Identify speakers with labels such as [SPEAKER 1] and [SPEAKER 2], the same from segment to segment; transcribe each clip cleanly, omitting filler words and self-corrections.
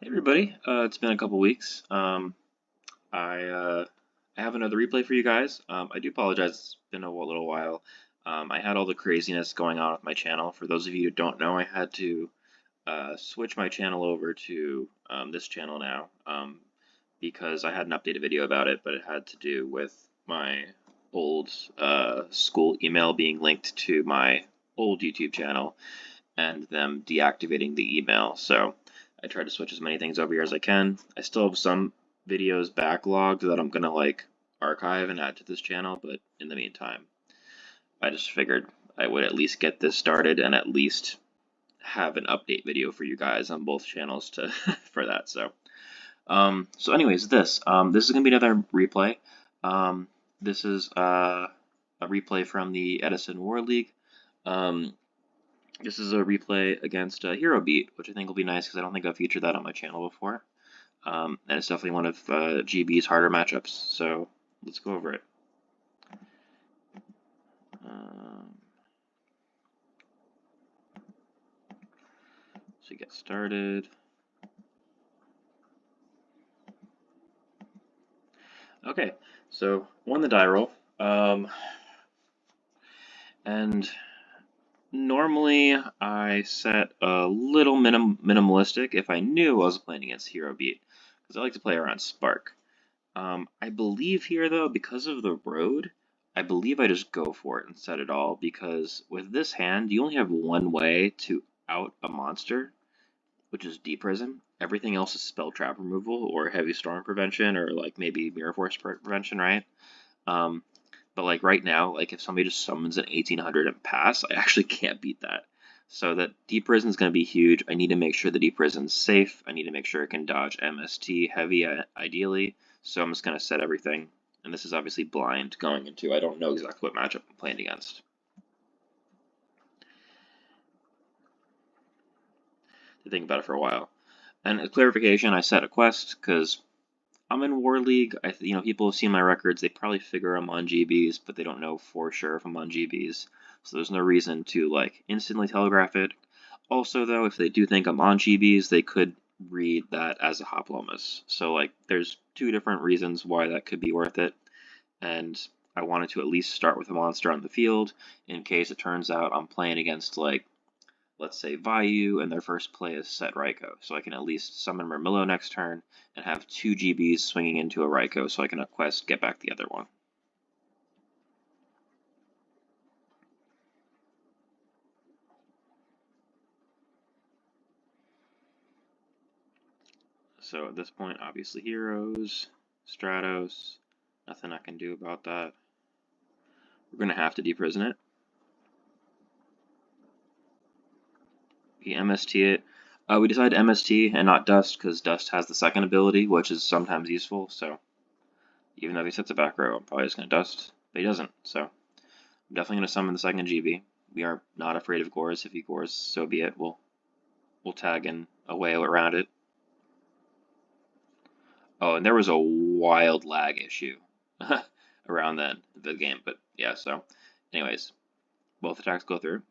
[SPEAKER 1] Hey everybody, it's been a couple weeks. I have another replay for you guys. I do apologize, it's been a little while. I had all the craziness going on with my channel. For those of you who don't know, I had to switch my channel over to this channel now because I had an updated video about it, but it had to do with my old school email being linked to my old YouTube channel and them deactivating the email. So I try to switch as many things over here as I can. I still have some videos backlogged that I'm gonna archive and add to this channel, but in the meantime, I just figured I would at least get this started and at least have an update video for you guys on both channels to for that. So anyways, this is gonna be another replay. This is a replay from the Edison War League. This is a replay against Hero Beat, which I think will be nice because I don't think I've featured that on my channel before. And it's definitely one of GB's harder matchups, so let's go over it. So get started. Okay, so won the die roll. And normally I set a little minimalistic if I knew I was playing against Hero Beat, because I like to play around Spark. I believe here though, because of the road, I believe I just go for it and set it all, because with this hand, you only have one way to out a monster, which is Deep Prison. Everything else is spell trap removal or heavy storm prevention or like maybe mirror force prevention, right? Um, but like right now, like if somebody just summons an 1800 and pass, I actually can't beat that. So that Deep Prison is going to be huge. I need to make sure the Deep Prison's safe. I need to make sure it can dodge MST heavy, ideally. So I'm just going to set everything. And this is obviously blind going into, I don't know exactly what matchup I'm playing against. To think about it for a while. And as clarification, I set a quest because I'm in War League. People have seen my records. They probably figure I'm on GBs, but they don't know for sure if I'm on GBs. So there's no reason to like instantly telegraph it. Also, though, if they do think I'm on GBs, they could read that as a Hoplomus. So like, there's two different reasons why that could be worth it. And I wanted to at least start with a monster on the field in case it turns out I'm playing against like, let's say Vayu, and their first play is set Raikou, so I can at least summon Murmillo next turn and have 2 GBs swinging into a Raikou so I can quest get back the other one. So at this point, obviously Heroes, Stratos, nothing I can do about that. We're going to have to deprison it. We MST it. We decided MST and not Dust because Dust has the second ability, which is sometimes useful, so even though he sets a back row, I'm probably just going to Dust, but he doesn't, so I'm definitely going to summon the second GB. We are not afraid of Gores. If he Gores, so be it. We'll tag in a way around it. Oh, and there was a wild lag issue around then the game, but yeah. So, anyways, both attacks go through.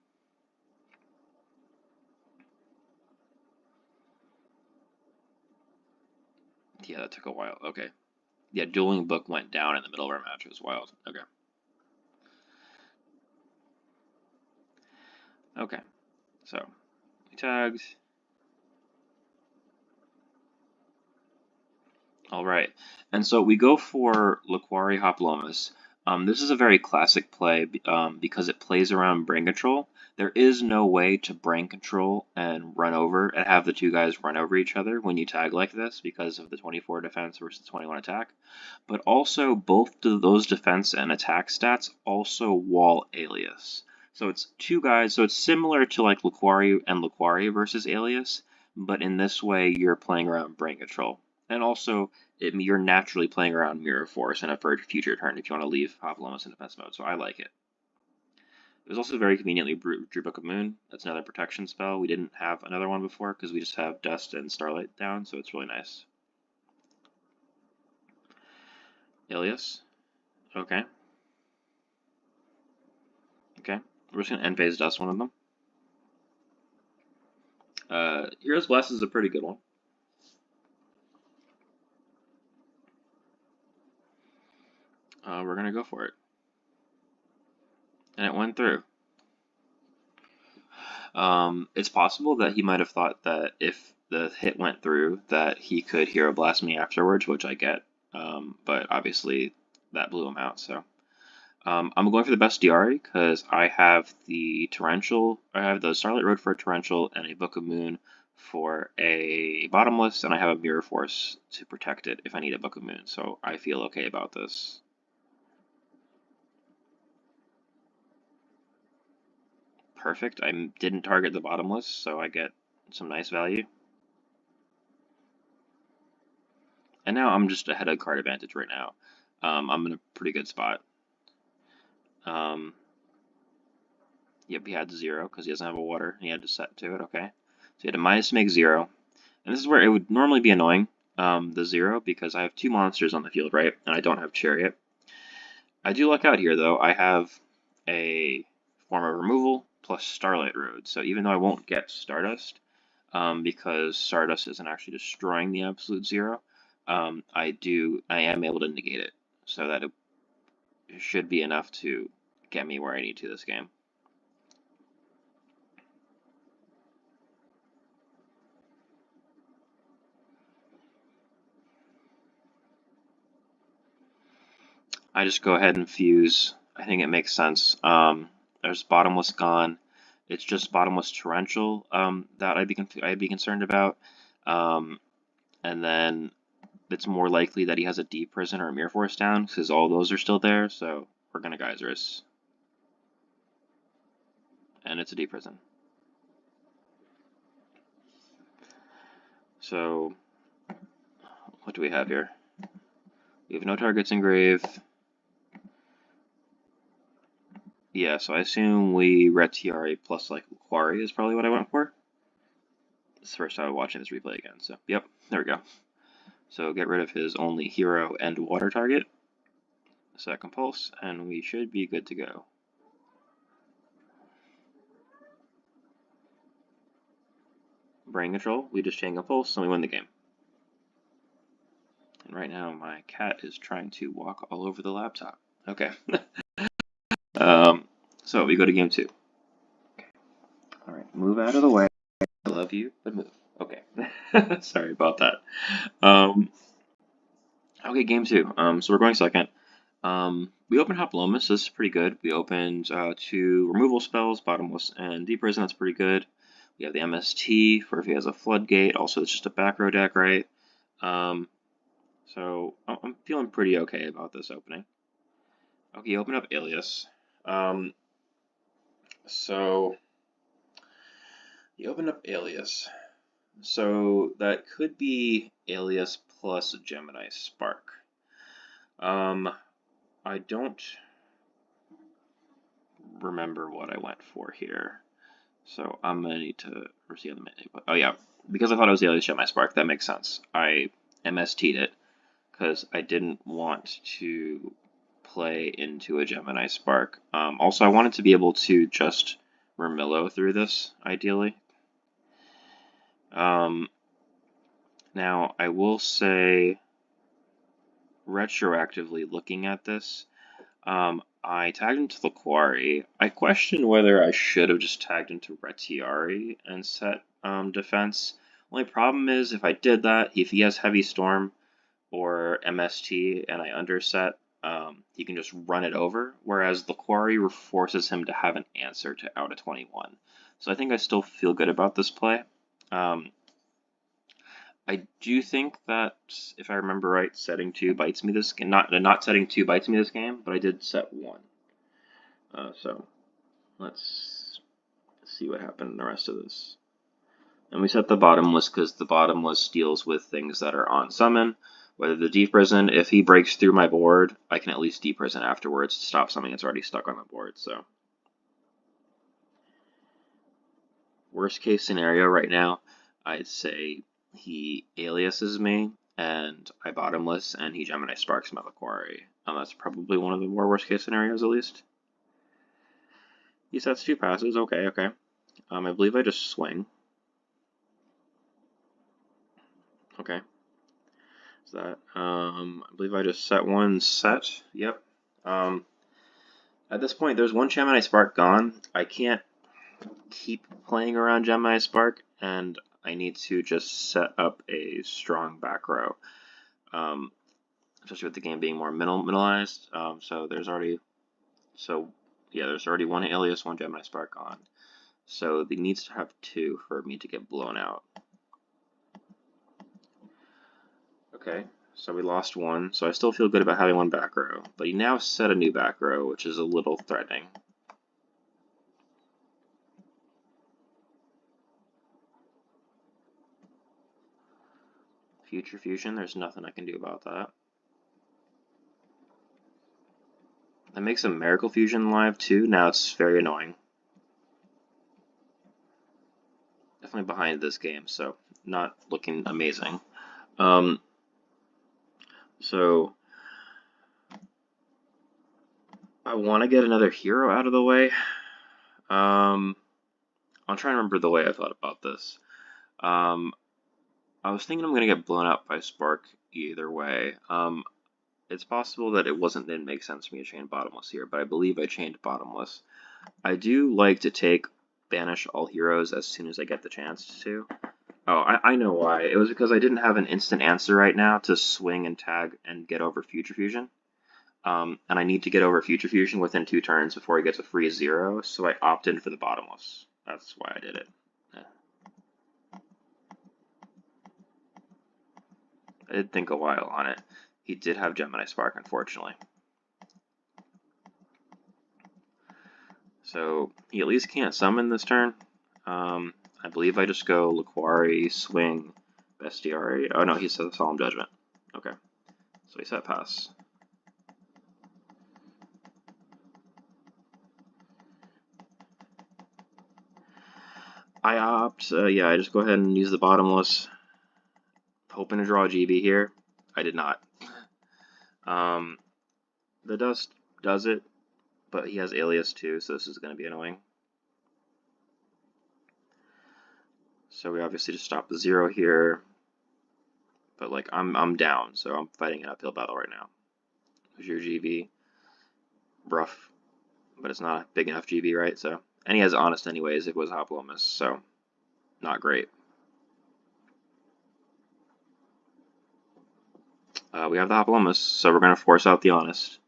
[SPEAKER 1] Yeah, that took a while. Okay. Yeah, Dueling Book went down in the middle of our match. It was wild. Okay. Okay. So, we tagged. All right, and so we go for Laquari Hoplomus. This is a very classic play because it plays around brain control. There is no way to brain control and run over and have the two guys run over each other when you tag like this because of the 24 defense versus 21 attack. But also both of those defense and attack stats also wall Alias. So it's two guys, so it's similar to like Laquari and Laquari versus Alias, but in this way you're playing around brain control. And also, you're naturally playing around Mirror Force in a future turn if you want to leave Hoplomus in defense mode, so I like it. It was also very conveniently Drew Book of Moon. That's another protection spell. We didn't have another one before because we just have Dust and Starlight down, so it's really nice. Ilias. Okay. Okay. We're just going to end phase Dust one of them. Hero's Blast is a pretty good one. We're gonna go for it. And it went through. It's possible that he might have thought that if the hit went through, that he could Hero Blast me afterwards, which I get. But obviously that blew him out. So I'm going for the best DRE because I have the Torrential. I have the Starlight Road for a Torrential and a Book of Moon for a Bottomless, and I have a Mirror Force to protect it if I need a Book of Moon. So I feel okay about this. Perfect. I didn't target the Bottomless, so I get some nice value. And now I'm just ahead of card advantage right now. I'm in a pretty good spot. Um, yep, he had 0 because he doesn't have a water, and he had to set to it. Okay, so he had a minus to make 0, and this is where it would normally be annoying, the 0, because I have 2 monsters on the field, right, and I don't have Chariot. I do luck out here though. I have a form of removal plus Starlight Road, so even though I won't get Stardust, because Stardust isn't actually destroying the absolute 0, I am able to negate it, so that it should be enough to get me where I need to this game. I just go ahead and fuse. I think it makes sense. There's Bottomless gone. It's just Bottomless Torrential that I'd be concerned about. And then it's more likely that he has a Deep Prison or a Mirror Force down because all those are still there. So we're gonna Geysers, and it's a Deep Prison. So what do we have here? We have no targets in grave. Yeah, so I assume we Retiari plus like Quarry is probably what I went for. It's the first time I'm watching this replay again, so yep, there we go. So get rid of his only hero and water target. Set Compulse, and we should be good to go. Brain Control, we just chain Compulse, and we win the game. And right now my cat is trying to walk all over the laptop. Okay. So we go to game 2. Okay. Alright, move out of the way. I love you, but move. Okay. Sorry about that. Okay, game 2. So we're going second. We opened Hoplomus, this is pretty good. We opened 2 removal spells, Bottomless and Deep Prison, that's pretty good. We have the MST for if he has a Floodgate, also it's just a back row deck, right? So I'm feeling pretty okay about this opening. Okay, open up Alias. So you open up Alias. So that could be Alias plus Gemini Spark. I don't remember what I went for here. So I'm gonna need to receive the menu. Oh yeah, because I thought it was Alias Gemini Spark, that makes sense. I MST'd it because I didn't want to play into a Gemini Spark. Also, I wanted to be able to just Remillo through this, ideally. Now, I will say, retroactively looking at this, I tagged into the Quarry. I question whether I should have just tagged into Retiari and set defense. Only problem is if I did that, if he has Heavy Storm or MST and I underset, he can just run it over, whereas the Quarry forces him to have an answer to out of 21. So I think I still feel good about this play. I do think that, if I remember right, setting 2 bites me this game. Not setting 2 bites me this game, but I did set 1. So let's see what happened in the rest of this. And we set the Bottomless because the Bottomless deals with things that are on summon. Whether the Deep Prison, if he breaks through my board, I can at least Deep Prison afterwards to stop something that's already stuck on the board. So worst case scenario right now, I'd say he aliases me, and I Bottomless, and he Gemini Sparks my Quarry. That's probably one of the more worst case scenarios, at least. He sets 2 passes. Okay, okay. I believe I just swing. Okay. Is that, I believe I just set 1 set. Yep. At this point, there's one Gemini Spark gone. I can't keep playing around Gemini Spark, and I need to just set up a strong back row, especially with the game being more minimalized. There's already one Alias, one Gemini Spark gone. So it needs to have two for me to get blown out. Okay, so we lost one, so I still feel good about having one back row, but he now set a new back row, which is a little threatening. Future Fusion, there's nothing I can do about that. That makes a Miracle Fusion live too, now it's very annoying. Definitely behind this game, so not looking amazing. So I want to get another hero out of the way. I'm trying to remember the way I thought about this. I was thinking I'm going to get blown up by Spark either way. It's possible that didn't make sense for me to chain Bottomless here, but I believe I chained Bottomless. I do like to banish all heroes as soon as I get the chance to. Oh, I know why. It was because I didn't have an instant answer right now to swing and tag and get over Future Fusion. And I need to get over Future Fusion within 2 turns before he gets a free 0, so I opted for the Bottomless. That's why I did it. Yeah. I did think a while on it. He did have Gemini Spark, unfortunately. So he at least can't summon this turn. I believe I just go Laquari, swing, Bestiari. Oh no, he said Solemn Judgment. Okay, so he set pass. I opt, I just go ahead and use the Bottomless. Hoping to draw a GB here. I did not. The Dust does it, but he has Alias too, so this is going to be annoying. So we obviously just stop the 0 here. But like I'm down, so I'm fighting an uphill battle right now. Who's your GB? Rough. But it's not a big enough GB, right? So, and he has Honest anyways if it was Hoplomus, so not great. We have the Hoplomus, so we're going to force out the Honest.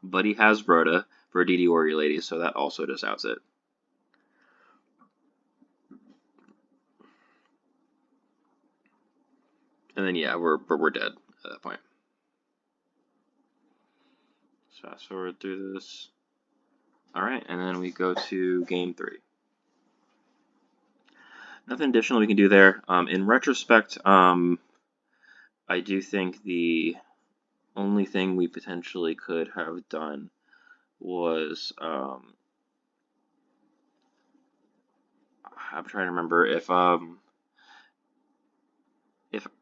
[SPEAKER 1] But he has Rhoda for DD Warrior Lady, so that also just outs it. And then yeah, we're dead at that point. Let's fast forward through this. Alright, and then we go to game 3. Nothing additional we can do there. In retrospect, I do think the only thing we potentially could have done was, I'm trying to remember if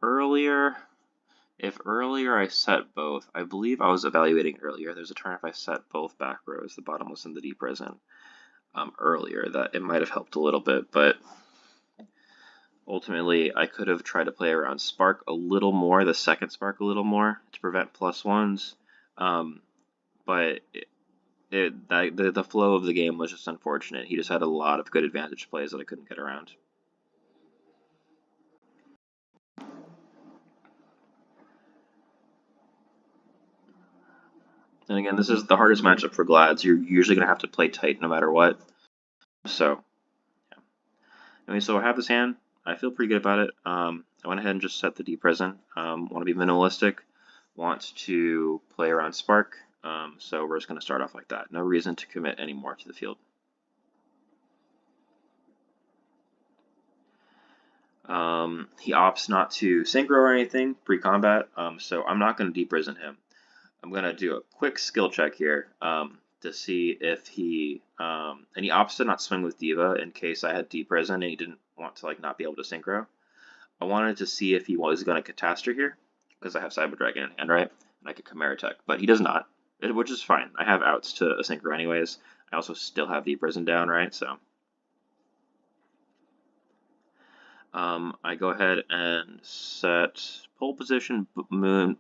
[SPEAKER 1] earlier I set both. I believe I was evaluating earlier. There's a turn if I set both back rows, the Bottomless and the Deep Prison, earlier, that it might have helped a little bit, but ultimately I could have tried to play around Spark a little more, the second Spark a little more, to prevent +1s, but the flow of the game was just unfortunate. He just had a lot of good advantage plays that I couldn't get around. And again, this is the hardest matchup for Glads. You're usually going to have to play tight no matter what. So, yeah. Anyway, so I have this hand. I feel pretty good about it. I went ahead and just set the Deep Prison. Want to be minimalistic. Want to play around Spark. So we're just going to start off like that. No reason to commit any more to the field. He opts not to synchro or anything pre-combat, so I'm not going to Deep Prison him. I'm going to do a quick skill check here to see if he, and he opts to not swing with Diva in case I had Deep Prison and he didn't want to like not be able to synchro. I wanted to see if he was going to Catastrophe here, because I have Cyber Dragon in hand, right? And I could Chimera Tech, but he does not, which is fine. I have outs to synchro anyways. I also still have Deep Prison down, right? So I go ahead and set pole position, Book Moon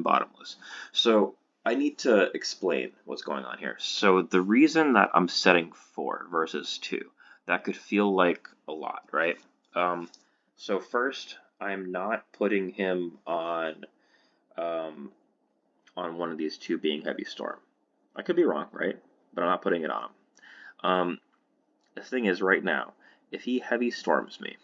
[SPEAKER 1] Bottomless. So I need to explain what's going on here. So the reason that I'm setting 4 versus 2, that could feel like a lot, right? Um, so first, I'm not putting him on one of these two being Heavy Storm. I could be wrong, right? But I'm not putting it on him. The thing is, right now, if he Heavy Storms me,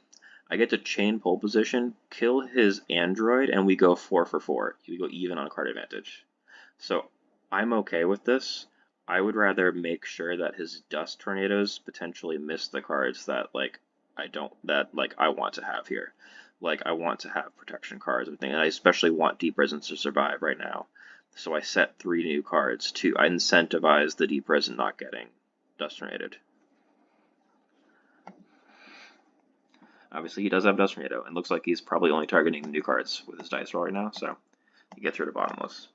[SPEAKER 1] I get to chain pole position, kill his android, and we go 4 for 4. We go even on card advantage. So I'm okay with this. I would rather make sure that his dust tornadoes potentially miss the cards that I want to have here. Like I want to have protection cards and I especially want Deep Prisons to survive right now. So I set 3 new cards to incentivize the Deep Prison not getting dust tornadoed. Obviously, he does have Dust Tornado, and looks like he's probably only targeting the new cards with his dice roll right now, so he gets rid of Bottomless.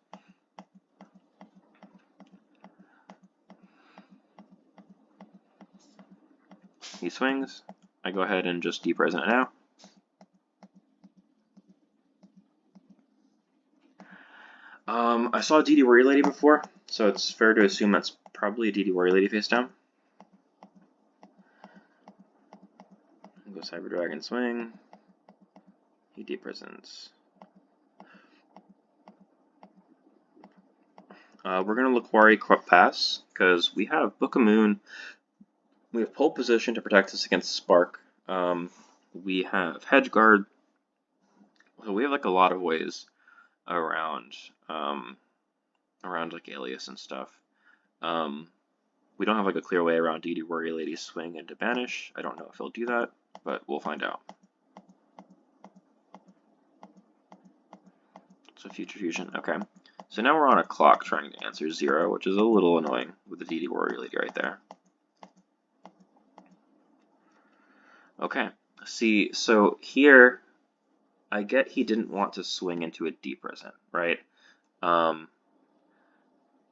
[SPEAKER 1] He swings. I go ahead and just Deep Resin it now. I saw a DD Warrior Lady before, so it's fair to assume that's probably a DD Warrior Lady face down. Go Cyber Dragon swing. He Deep Prisons. We're going to Laquari pass, because we have Book of Moon. We have pole position to protect us against Spark. We have Hedge Guard. So we have like a lot of ways around like Alias and stuff. We don't have like a clear way around DD Warrior Lady swing into Banish. I don't know if he'll do that, but we'll find out. So Future Fusion, okay. So now we're on a clock trying to answer 0, which is a little annoying with the DD Warrior Lady right there. Okay, see, so here, I get he didn't want to swing into a Deep Prison, right?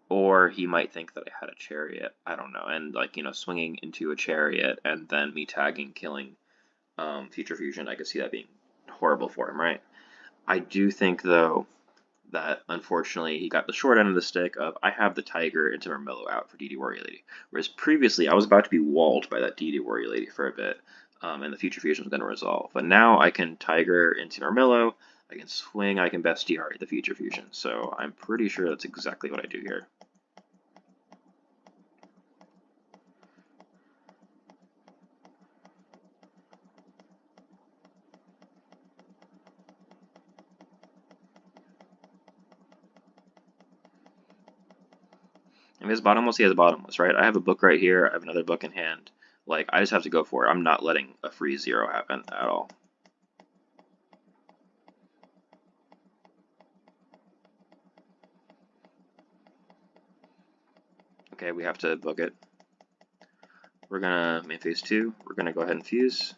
[SPEAKER 1] Or he might think that I had a Chariot, I don't know, and like, swinging into a Chariot and then me tagging, killing Future Fusion, I could see that being horrible for him, right? I do think, though, that unfortunately he got the short end of the stick of I have the Tiger into Mermillo out for DD Warrior Lady, whereas previously I was about to be walled by that DD Warrior Lady for a bit, and the Future Fusion was going to resolve. But now I can Tiger into Mermillo, I can swing, I can bestiary the Future Fusion, so I'm pretty sure that's exactly what I do here. If he has Bottomless, he has Bottomless, right? I have a book right here, I have another book in hand. Like, I just have to go for it. I'm not letting a free 0 happen at all. Okay, we have to book it. We're gonna main phase 2. We're gonna go ahead and fuse.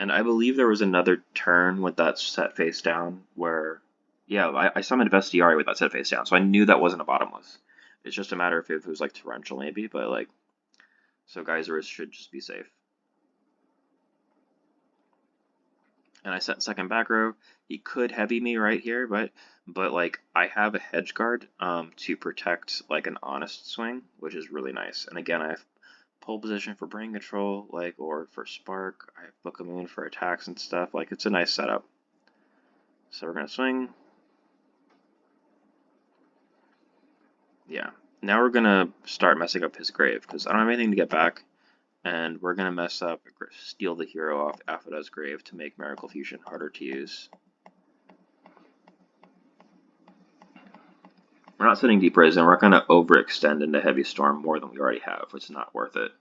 [SPEAKER 1] And I believe there was another turn with that set face down where, yeah, I summoned Vestiari with that set face down, so I knew that wasn't a Bottomless. It's just a matter of if it was like Torrential maybe, but like, so Geyser should just be safe. And I set second back row. He could heavy me right here, but like I have a hedge guard to protect like an honest swing, which is really nice. And again, I have pole position for brain control, like, or for spark. I have Book of Moon for attacks and stuff. Like, it's a nice setup. So we're gonna swing. Yeah. Now we're gonna start messing up his grave because I don't have anything to get back. And we're going to mess up, steal the hero off Aphoda's grave to make Miracle Fusion harder to use. We're not setting Deep Prison, we're going to overextend into Heavy Storm more than we already have, which is not worth it.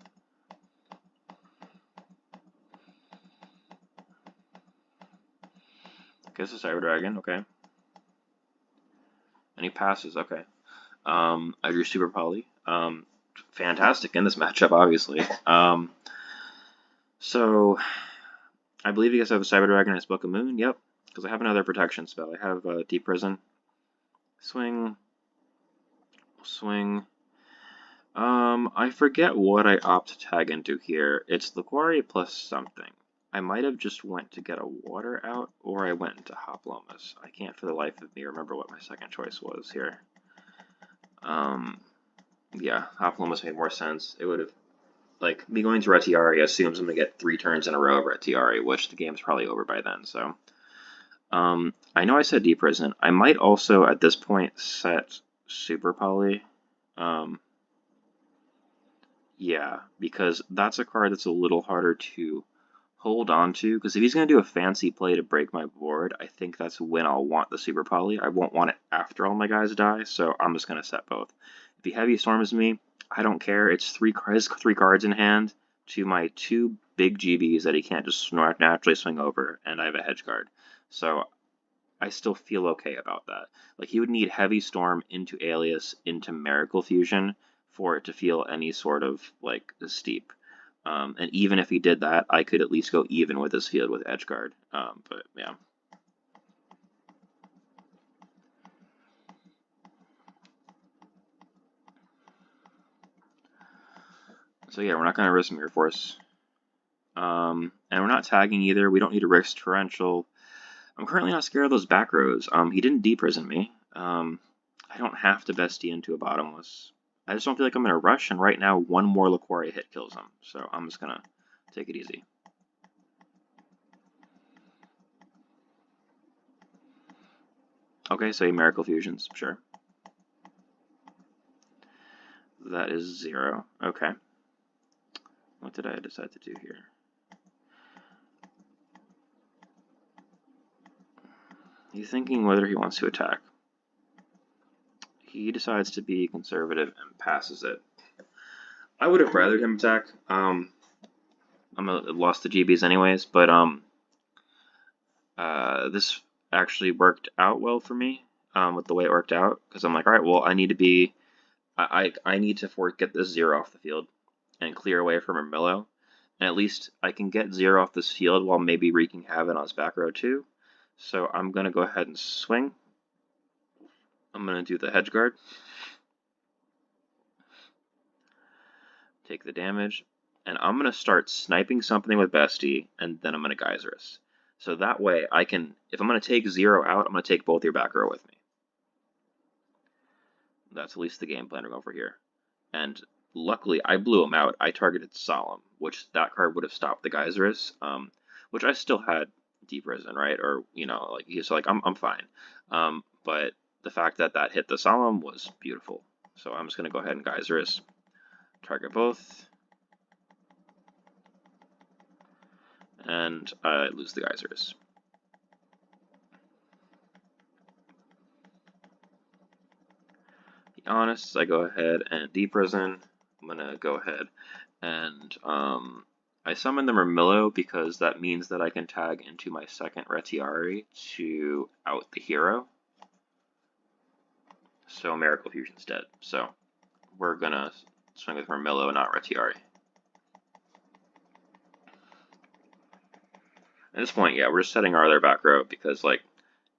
[SPEAKER 1] Guess a Cyber Dragon, okay. And he passes, okay. I drew Super Poly. Fantastic in this matchup, obviously. So, I believe you guys have a Cyber Dragon as Book of Moon. Yep, because I have another protection spell. I have Deep Prison. Swing. Swing. I forget what I opt to tag into here. It's Laquari plus something. I might have just went to get a water out, or I went into Hoplomus. I can't for the life of me remember what my second choice was here. Yeah, Hoplomus made more sense. It would have, like, me going to Retiari assumes I'm going to get 3 turns in a row of Retiari, which the game's probably over by then, so. I know I said Deep Prison. I might also, at this point, set Super Poly. Yeah, because that's a card that's a little harder to hold on to, because if he's going to do a fancy play to break my board, I think that's when I'll want the Super Poly. I won't want it after all my guys die, so I'm just going to set both. If he Heavy Storms me, I don't care. It's three cards in hand to my 2 big GBs that he can't just naturally swing over, and I have a hedge card. So I still feel okay about that. Like, he would need Heavy Storm into Alias into Miracle Fusion for it to feel any sort of, like, steep. And even if he did that, I could at least go even with his field with Edgeguard. But, yeah. So, yeah, we're not going to risk Mirror Force. And we're not tagging either. We don't need to risk Torrential. I'm currently not scared of those back rows. He didn't Deep Prison me. I don't have to bestie into a Bottomless. I just don't feel like I'm going to rush, and right now, 1 more Laquaria hit kills him. So I'm just going to take it easy. Okay, so Miracle Fusions, sure. That is 0. Okay. What did I decide to do here? He's thinking whether he wants to attack. He decides to be conservative and passes it. I would have rathered him attack. I'm lost the GBs anyways, but this actually worked out well for me with the way it worked out, because I'm like, all right, well, I need to be, I need to get this 0 off the field and clear away from Armillo, and at least I can get 0 off this field while maybe wreaking havoc on his back row too. So I'm gonna go ahead and swing. I'm gonna do the hedge guard, take the damage, and I'm gonna start sniping something with Bestie, and then I'm gonna Geyserus. So that way I can, if I'm gonna take 0 out, I'm gonna take both your back row with me. That's at least the game plan over here. And luckily, I blew him out. I targeted Solemn, which that card would have stopped the Geyserus, which I still had Deep Risen, right? Or, you know, like, he's like, I'm fine. But the fact that that hit the Solemn was beautiful. So I'm just going to go ahead and Geyserus, target both, and I lose the Geyserus. Be honest, I go ahead and Deep Prison. I'm going to go ahead and I summon the Murmillo because that means that I can tag into my second Retiari to out the hero. So Miracle Fusion's dead. So we're gonna swing with Murmillo, not Retiari. At this point, yeah, we're just setting our other back row because, like,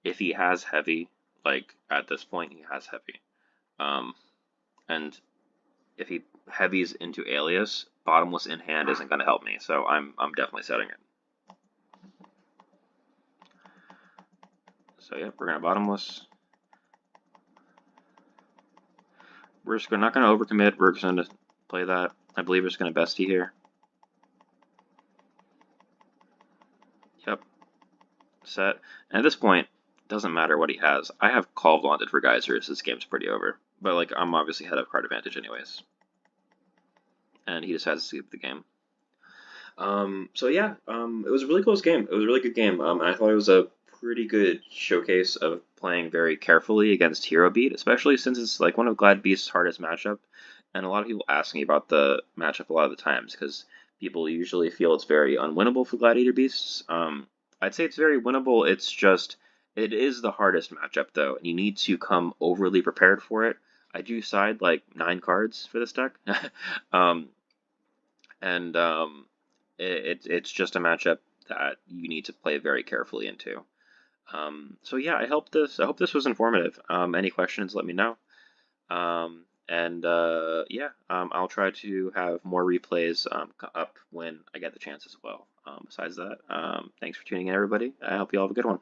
[SPEAKER 1] if he has heavy, like, at this point he has heavy. And if he heavies into Alias, Bottomless in hand isn't going to help me, so I'm definitely setting it. So yeah, we're going to Bottomless. We're just not going to overcommit. We're just going to play that. I believe we're just going to Bestie here. Yep. Set. And at this point, it doesn't matter what he has. I have Call Vaunted for Geysers. This game's pretty over. But, like, I'm obviously head of card advantage anyways. And he decides to sweep the game. So yeah, it was a really close game. It was a really good game. I thought it was a pretty good showcase of playing very carefully against Hero Beat, especially since it's like one of Glad Beast's hardest matchup. And a lot of people ask me about the matchup a lot of the times because people usually feel it's very unwinnable for Gladiator Beasts. I'd say it's very winnable. It's just, it is the hardest matchup though, and you need to come overly prepared for it. I do side like 9 cards for this deck. It's just a matchup that you need to play very carefully into. So yeah, I hope this was informative. Any questions, let me know. And yeah, I'll try to have more replays up when I get the chance as well. Besides that, thanks for tuning in, everybody. I hope you all have a good one.